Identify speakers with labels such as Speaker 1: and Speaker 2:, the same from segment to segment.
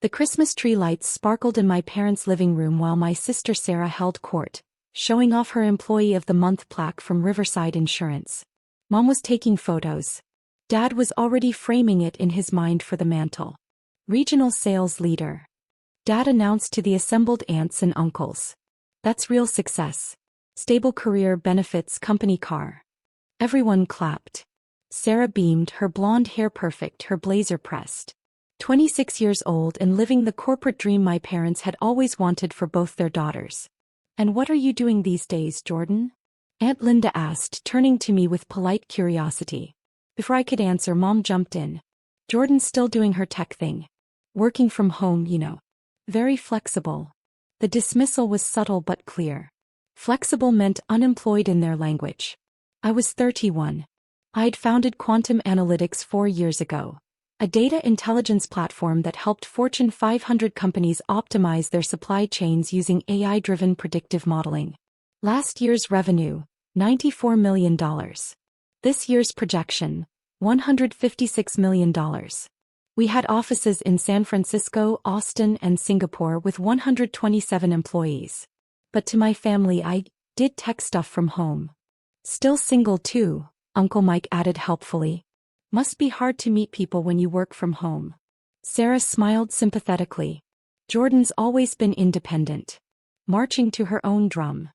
Speaker 1: The Christmas tree lights sparkled in my parents' living room while my sister Sarah held court, showing off her Employee of the Month plaque from Riverside Insurance. Mom was taking photos. Dad was already framing it in his mind for the mantle. Regional sales leader. Dad announced to the assembled aunts and uncles. That's real success. Stable career, benefits, company car. Everyone clapped. Sarah beamed, her blonde hair perfect, her blazer pressed. 26 years old and living the corporate dream my parents had always wanted for both their daughters. "And what are you doing these days, Jordan?" Aunt Linda asked, turning to me with polite curiosity. Before I could answer, Mom jumped in. "Jordan's still doing her tech thing. Working from home, you know. Very flexible." The dismissal was subtle but clear. Flexible meant unemployed in their language. I was 31. I'd founded Quantum Analytics 4 years ago, a data intelligence platform that helped Fortune 500 companies optimize their supply chains using AI-driven predictive modeling. Last year's revenue, $94 million. This year's projection, $156 million. We had offices in San Francisco, Austin, and Singapore with 127 employees. But to my family, I did tech stuff from home. Still single too, Uncle Mike added helpfully. Must be hard to meet people when you work from home. Sarah smiled sympathetically. Jordan's always been independent. Marching to her own drum.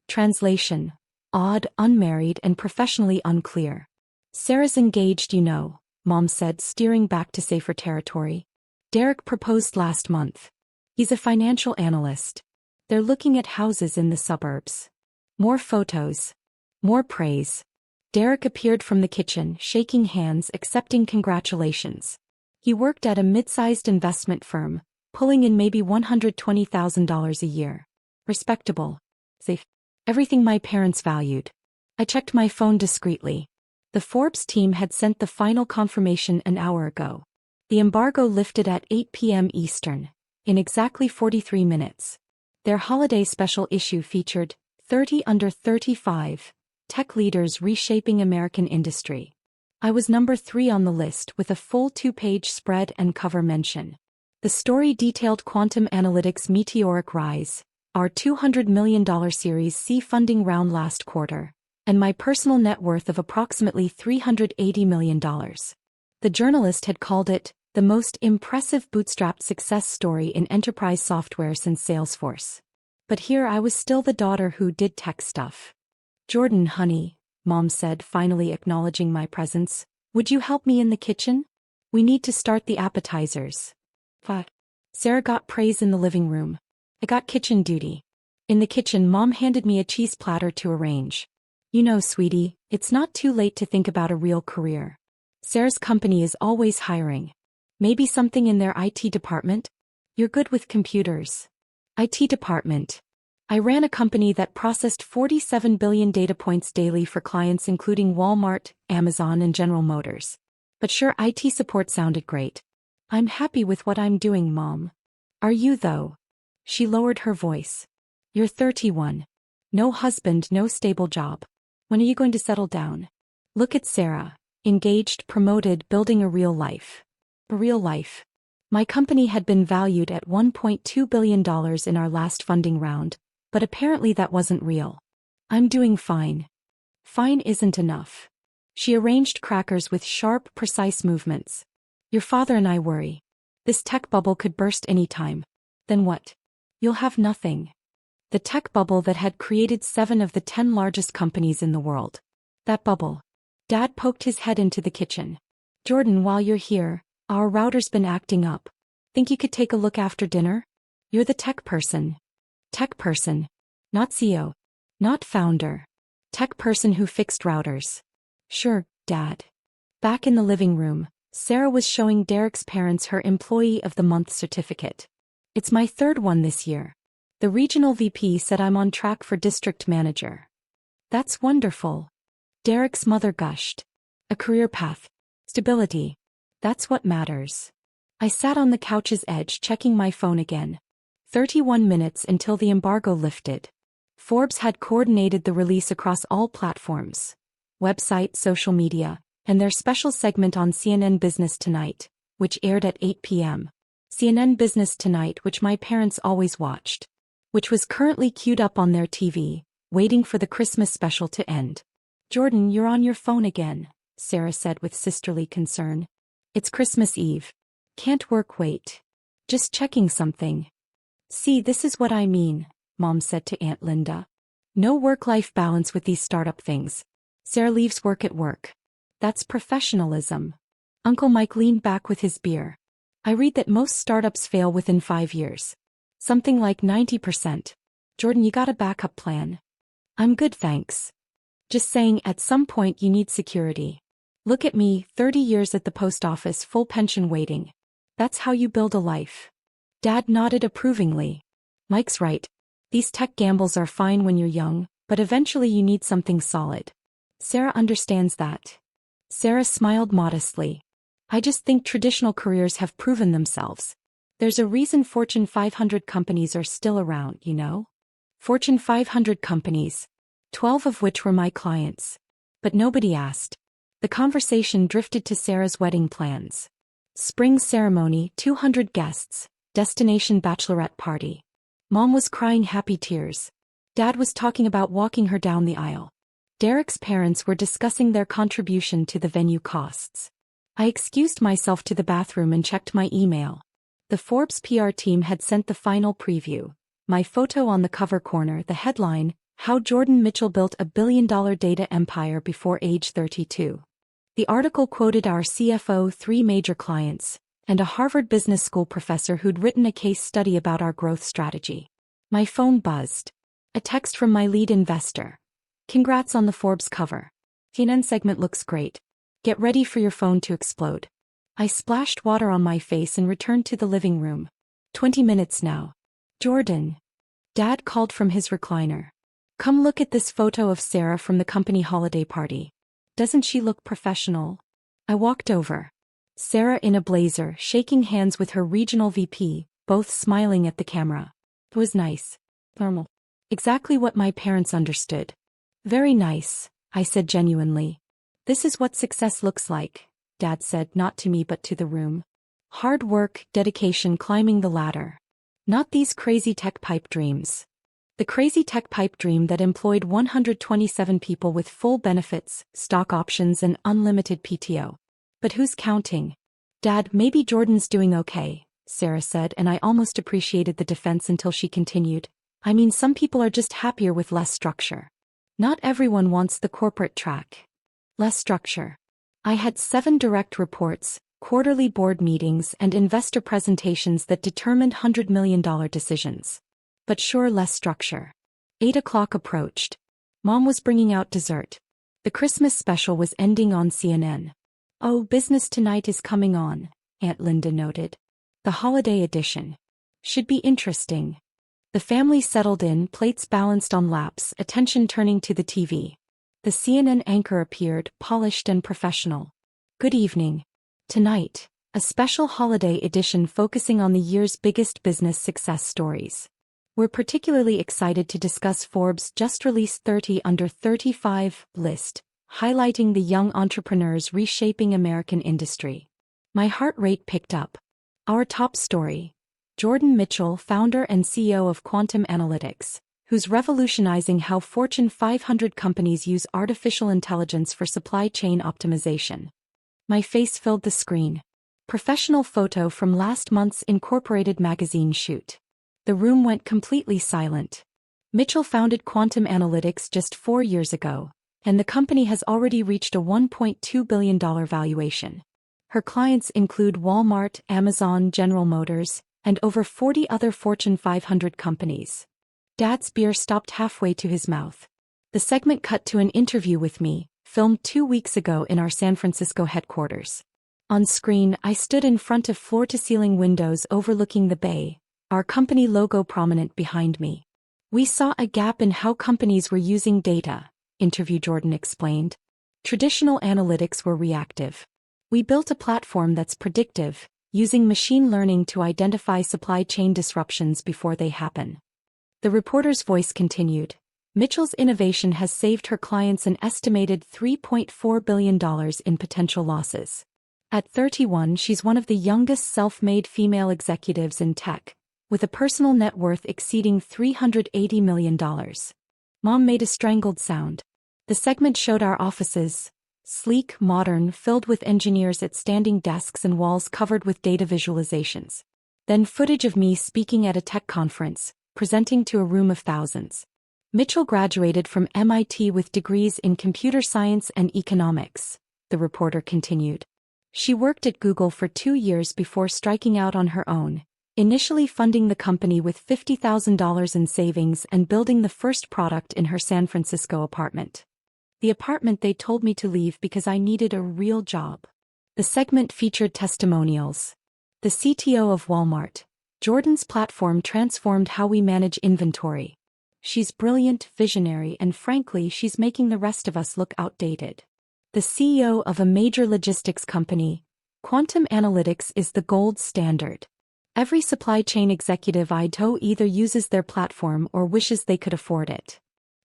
Speaker 1: Translation: odd, unmarried, and professionally unclear. Sarah's engaged, you know, Mom said, steering back to safer territory. Derek proposed last month. He's a financial analyst. They're looking at houses in the suburbs. More photos. More praise. Derek appeared from the kitchen, shaking hands, accepting congratulations. He worked at a mid-sized investment firm, pulling in maybe $120,000 a year. Respectable. Safe. Everything my parents valued. I checked my phone discreetly. The Forbes team had sent the final confirmation an hour ago. The embargo lifted at 8 p.m. Eastern, in exactly 43 minutes. Their holiday special issue featured 30 under 35. Tech leaders reshaping American industry. I was number 3 on the list with a full 2-page spread and cover mention. The story detailed Quantum Analytics' meteoric rise, our $200 million Series C funding round last quarter, and my personal net worth of approximately $380 million. The journalist had called it the most impressive bootstrapped success story in enterprise software since Salesforce. But here I was, still the daughter who did tech stuff. "Jordan, honey," Mom said, finally acknowledging my presence, "would you help me in the kitchen? We need to start the appetizers." But Sarah got praise in the living room. I got kitchen duty. In the kitchen, Mom handed me a cheese platter to arrange. "You know, sweetie, it's not too late to think about a real career. Sarah's company is always hiring. Maybe something in their IT department? You're good with computers." IT department. I ran a company that processed 47 billion data points daily for clients including Walmart, Amazon, and General Motors. But sure, IT support sounded great. "I'm happy with what I'm doing, Mom. Are you, though?" She lowered her voice. "You're 31. No husband, no stable job. When are you going to settle down?" Look at Sarah. Engaged, promoted, building a real life. A real life. My company had been valued at $1.2 billion in our last funding round. But apparently that wasn't real. "I'm doing fine." Fine isn't enough. She arranged crackers with sharp, precise movements. "Your father and I worry. This tech bubble could burst any time. Then what? You'll have nothing." The tech bubble that had created 7 of the 10 largest companies in the world. That bubble. Dad poked his head into the kitchen. "Jordan, while you're here, our router's been acting up. Think you could take a look after dinner? You're the tech person." Tech person. Not CEO. Not founder. Tech person who fixed routers. "Sure, Dad." Back in the living room, Sarah was showing Derek's parents her Employee of the Month certificate. "It's my 3rd one this year. The regional VP said I'm on track for district manager." "That's wonderful." Derek's mother gushed. "A career path. Stability. That's what matters." I sat on the couch's edge checking my phone again. 31 minutes until the embargo lifted. Forbes had coordinated the release across all platforms. Website, social media, and their special segment on CNN Business Tonight, which aired at 8 p.m. CNN Business Tonight, which my parents always watched, which was currently queued up on their TV, waiting for the Christmas special to end. Jordan, you're on your phone again, Sarah said with sisterly concern. It's Christmas Eve. Can't work, wait. Just checking something. See, this is what I mean, Mom said to Aunt Linda. No work-life balance with these startup things. Sarah leaves work at work. That's professionalism. Uncle Mike leaned back with his beer. I read that most startups fail within 5 years. Something like 90%. Jordan, you got a backup plan? I'm good, thanks. Just saying, at some point you need security. Look at me, 30 years at the post office, full pension waiting. That's how you build a life. Dad nodded approvingly. Mike's right. These tech gambles are fine when you're young, but eventually you need something solid. Sarah understands that. Sarah smiled modestly. I just think traditional careers have proven themselves. There's a reason Fortune 500 companies are still around, you know? Fortune 500 companies. 12 of which were my clients. But nobody asked. The conversation drifted to Sarah's wedding plans. Spring ceremony, 200 guests, destination bachelorette party. Mom was crying happy tears. Dad was talking about walking her down the aisle. Derek's parents were discussing their contribution to the venue costs. I excused myself to the bathroom and checked my email. The Forbes PR team had sent the final preview. My photo on the cover corner, the headline, How Jordan Mitchell Built a Billion-Dollar Data Empire Before Age 32. The article quoted our CFO, 3 major clients, and a Harvard Business School professor who'd written a case study about our growth strategy. My phone buzzed. A text from my lead investor. Congrats on the Forbes cover. CNN segment looks great. Get ready for your phone to explode. I splashed water on my face and returned to the living room. 20 minutes now. Jordan. Dad called from his recliner. Come look at this photo of Sarah from the company holiday party. Doesn't she look professional? I walked over. Sarah in a blazer, shaking hands with her regional VP, both smiling at the camera. It was nice. Normal. Exactly what my parents understood. Very nice, I said genuinely. This is what success looks like, Dad said, not to me but to the room. Hard work, dedication, climbing the ladder. Not these crazy tech pipe dreams. The crazy tech pipe dream that employed 127 people with full benefits, stock options and unlimited PTO. But who's counting? Dad, maybe Jordan's doing okay, Sarah said, and I almost appreciated the defense until she continued. I mean, some people are just happier with less structure. Not everyone wants the corporate track. Less structure. I had 7 direct reports, quarterly board meetings and investor presentations that determined $100 million decisions. But sure, less structure. 8 o'clock approached. Mom was bringing out dessert. The Christmas special was ending on CNN. Oh, Business Tonight is coming on, Aunt Linda noted. The holiday edition. Should be interesting. The family settled in, plates balanced on laps, attention turning to the TV. The CNN anchor appeared, polished and professional. Good evening. Tonight, a special holiday edition focusing on the year's biggest business success stories. We're particularly excited to discuss Forbes' just-released 30 under 35 list, highlighting the young entrepreneurs reshaping American industry. My heart rate picked up. Our top story. Jordan Mitchell, founder and CEO of Quantum Analytics, who's revolutionizing how Fortune 500 companies use artificial intelligence for supply chain optimization. My face filled the screen. Professional photo from last month's Incorporated magazine shoot. The room went completely silent. Mitchell founded Quantum Analytics just 4 years ago, and the company has already reached a $1.2 billion valuation. Her clients include Walmart, Amazon, General Motors, and over 40 other Fortune 500 companies. Dad's beer stopped halfway to his mouth. The segment cut to an interview with me, filmed 2 weeks ago in our San Francisco headquarters. On screen, I stood in front of floor-to-ceiling windows overlooking the bay, our company logo prominent behind me. We saw a gap in how companies were using data, interview Jordan explained. Traditional analytics were reactive. We built a platform that's predictive, using machine learning to identify supply chain disruptions before they happen. The reporter's voice continued. Mitchell's innovation has saved her clients an estimated $3.4 billion in potential losses. At 31, she's one of the youngest self-made female executives in tech, with a personal net worth exceeding $380 million. Mom made a strangled sound. The segment showed our offices, sleek, modern, filled with engineers at standing desks and walls covered with data visualizations. Then footage of me speaking at a tech conference, presenting to a room of thousands. Mitchell graduated from MIT with degrees in computer science and economics, the reporter continued. She worked at Google for 2 years before striking out on her own, initially funding the company with $50,000 in savings and building the first product in her San Francisco apartment. The apartment they told me to leave because I needed a real job. The segment featured testimonials. The CTO of Walmart, Jordan's platform transformed how we manage inventory. She's brilliant, visionary, and frankly, she's making the rest of us look outdated. The CEO of a major logistics company, quantum analytics is the gold standard. Every supply chain executive I know either uses their platform or wishes they could afford it.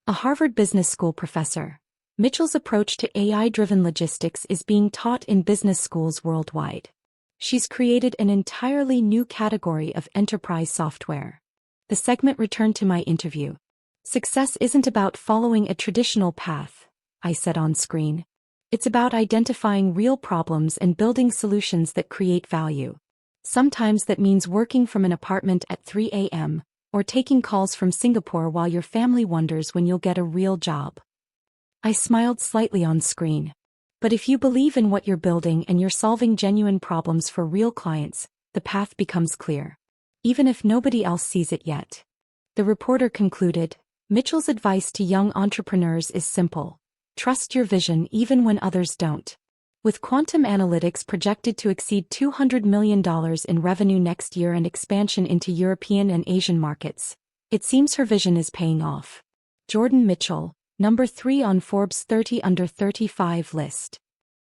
Speaker 1: A Harvard Business School professor, Mitchell's approach to AI-driven logistics is being taught in business schools worldwide. She's created an entirely new category of enterprise software. The segment returned to my interview. Success isn't about following a traditional path, I said on screen. It's about identifying real problems and building solutions that create value. Sometimes that means working from an apartment at 3 a.m., or taking calls from Singapore while your family wonders when you'll get a real job. I smiled slightly on screen. But if you believe in what you're building and you're solving genuine problems for real clients, the path becomes clear. Even if nobody else sees it yet. The reporter concluded, Mitchell's advice to young entrepreneurs is simple. Trust your vision even when others don't. With quantum analytics projected to exceed $200 million in revenue next year and expansion into European and Asian markets, it seems her vision is paying off. Jordan Mitchell, number 3 on Forbes 30 under 35 list.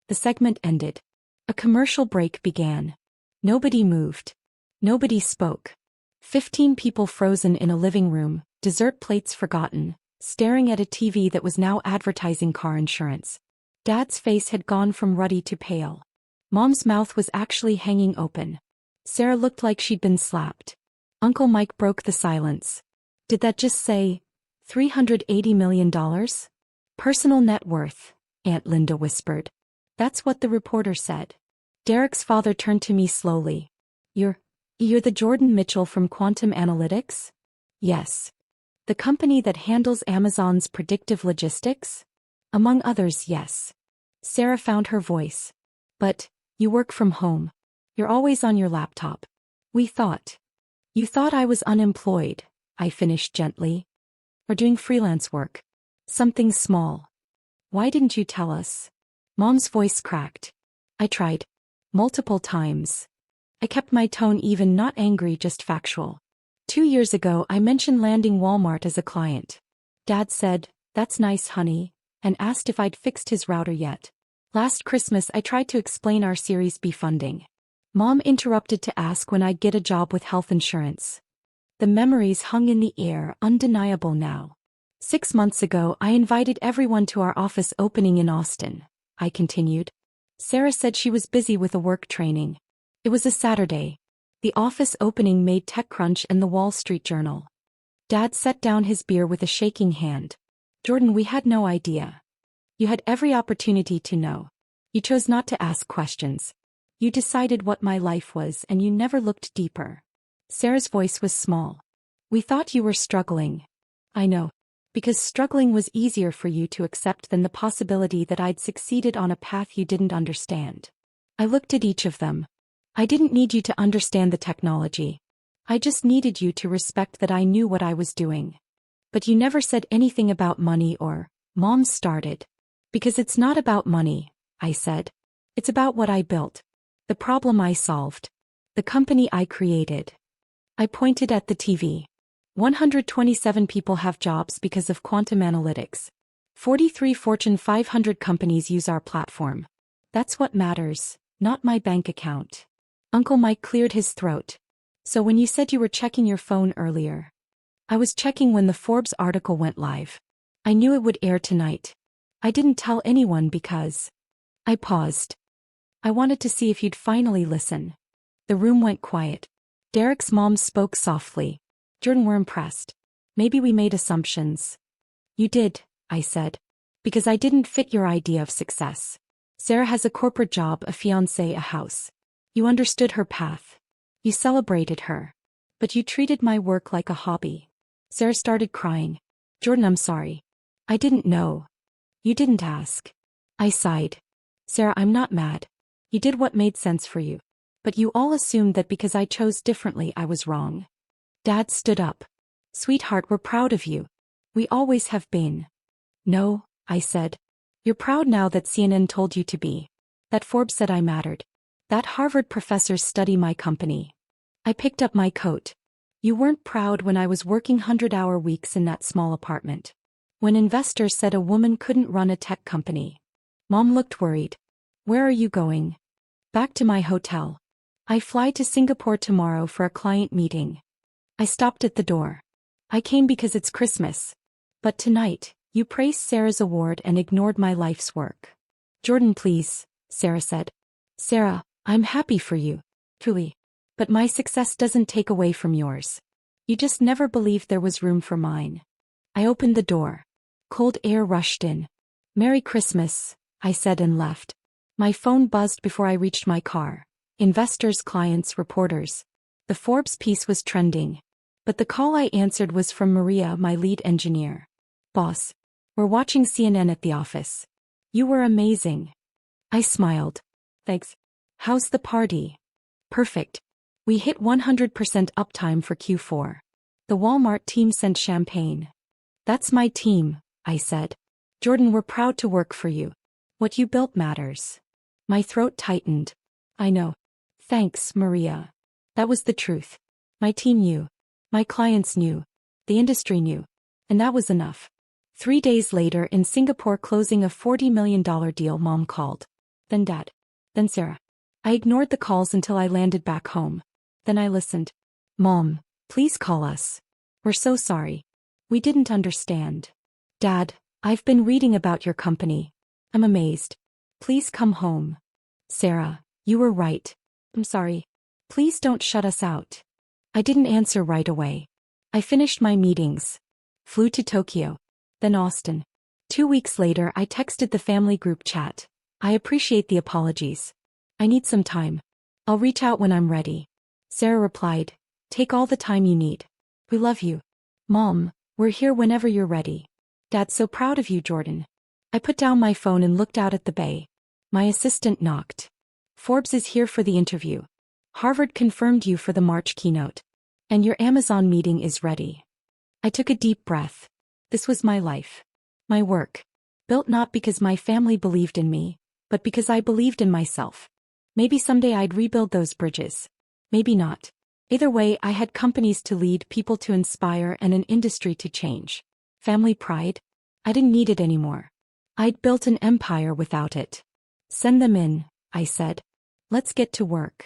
Speaker 1: The segment ended. A commercial break began. Nobody moved. Nobody spoke. 15 people frozen in a living room, dessert plates forgotten, staring at a TV that was now advertising car insurance. Dad's face had gone from ruddy to pale. Mom's mouth was actually hanging open. Sarah looked like she'd been slapped. Uncle Mike broke the silence. Did that just say $380 million? Personal net worth, Aunt Linda whispered. That's what the reporter said. Derek's father turned to me slowly. You're the Jordan Mitchell from Quantum Analytics? Yes. The company that handles Amazon's predictive logistics? Among others, yes. Sarah found her voice. But, you work from home. You're always on your laptop. You thought I was unemployed, I finished gently. Or doing freelance work. Something small. Why didn't you tell us? Mom's voice cracked. I tried. Multiple times. I kept my tone even, not angry, just factual. 2 years ago I mentioned landing Walmart as a client. Dad said, "That's nice, honey," and asked if I'd fixed his router yet. Last Christmas I tried to explain our Series B funding. Mom interrupted to ask when I'd get a job with health insurance. The memories hung in the air, undeniable now. 6 months ago I invited everyone to our office opening in Austin, I continued. Sarah said she was busy with a work training. It was a Saturday. The office opening made TechCrunch and the Wall Street Journal. Dad set down his beer with a shaking hand. Jordan, we had no idea. You had every opportunity to know. You chose not to ask questions. You decided what my life was and you never looked deeper. Sarah's voice was small. We thought you were struggling. I know. Because struggling was easier for you to accept than the possibility that I'd succeeded on a path you didn't understand. I looked at each of them. I didn't need you to understand the technology. I just needed you to respect that I knew what I was doing. But you never said anything about money or, Mom started. Because it's not about money, I said. It's about what I built. The problem I solved. The company I created. I pointed at the TV. 127 people have jobs because of quantum analytics. 43 Fortune 500 companies use our platform. That's what matters, not my bank account. Uncle Mike cleared his throat. So when you said you were checking your phone earlier, I was checking when the Forbes article went live. I knew it would air tonight. I didn't tell anyone because... I paused. I wanted to see if you'd finally listen. The room went quiet. Derek's mom spoke softly. Jordan, we're impressed. Maybe we made assumptions. You did, I said. Because I didn't fit your idea of success. Sarah has a corporate job, a fiancé, a house. You understood her path. You celebrated her. But you treated my work like a hobby. Sarah started crying. Jordan, I'm sorry. I didn't know. You didn't ask. I sighed. Sarah, I'm not mad. You did what made sense for you. But you all assumed that because I chose differently I was wrong. Dad stood up. Sweetheart, we're proud of you. We always have been. No, I said. You're proud now that CNN told you to be. That Forbes said I mattered. That Harvard professors study my company. I picked up my coat. You weren't proud when I was working 100-hour weeks in that small apartment. When investors said a woman couldn't run a tech company. Mom looked worried. Where are you going? Back to my hotel. I fly to Singapore tomorrow for a client meeting. I stopped at the door. I came because it's Christmas. But tonight, you praised Sarah's award and ignored my life's work. Jordan, please, Sarah said. Sarah, I'm happy for you. Truly. But my success doesn't take away from yours. You just never believed there was room for mine. I opened the door. Cold air rushed in. Merry Christmas, I said and left. My phone buzzed before I reached my car. Investors, clients, reporters. The Forbes piece was trending. But the call I answered was from Maria, my lead engineer. Boss, we're watching CNN at the office. You were amazing. I smiled. Thanks. How's the party? Perfect. We hit 100% uptime for Q4. The Walmart team sent champagne. That's my team, I said. Jordan, we're proud to work for you. What you built matters. My throat tightened. I know. Thanks, Maria. That was the truth. My team knew. My clients knew. The industry knew. And that was enough. 3 days later in Singapore, closing a $40 million deal, Mom called. Then Dad. Then Sarah. I ignored the calls until I landed back home. Then I listened. Mom, please call us. We're so sorry. We didn't understand. Dad, I've been reading about your company. I'm amazed. Please come home. Sarah, you were right. I'm sorry. Please don't shut us out. I didn't answer right away. I finished my meetings. Flew to Tokyo. Then Austin. 2 weeks later I texted the family group chat. I appreciate the apologies. I need some time. I'll reach out when I'm ready. Sarah replied, take all the time you need. We love you. Mom, we're here whenever you're ready. Dad's so proud of you, Jordan. I put down my phone and looked out at the bay. My assistant knocked. Forbes is here for the interview. Harvard confirmed you for the March keynote. And your Amazon meeting is ready. I took a deep breath. This was my life. My work. Built not because my family believed in me, but because I believed in myself. Maybe someday I'd rebuild those bridges. Maybe not. Either way, I had companies to lead, people to inspire, and an industry to change. Family pride? I didn't need it anymore. I'd built an empire without it. Send them in, I said. Let's get to work.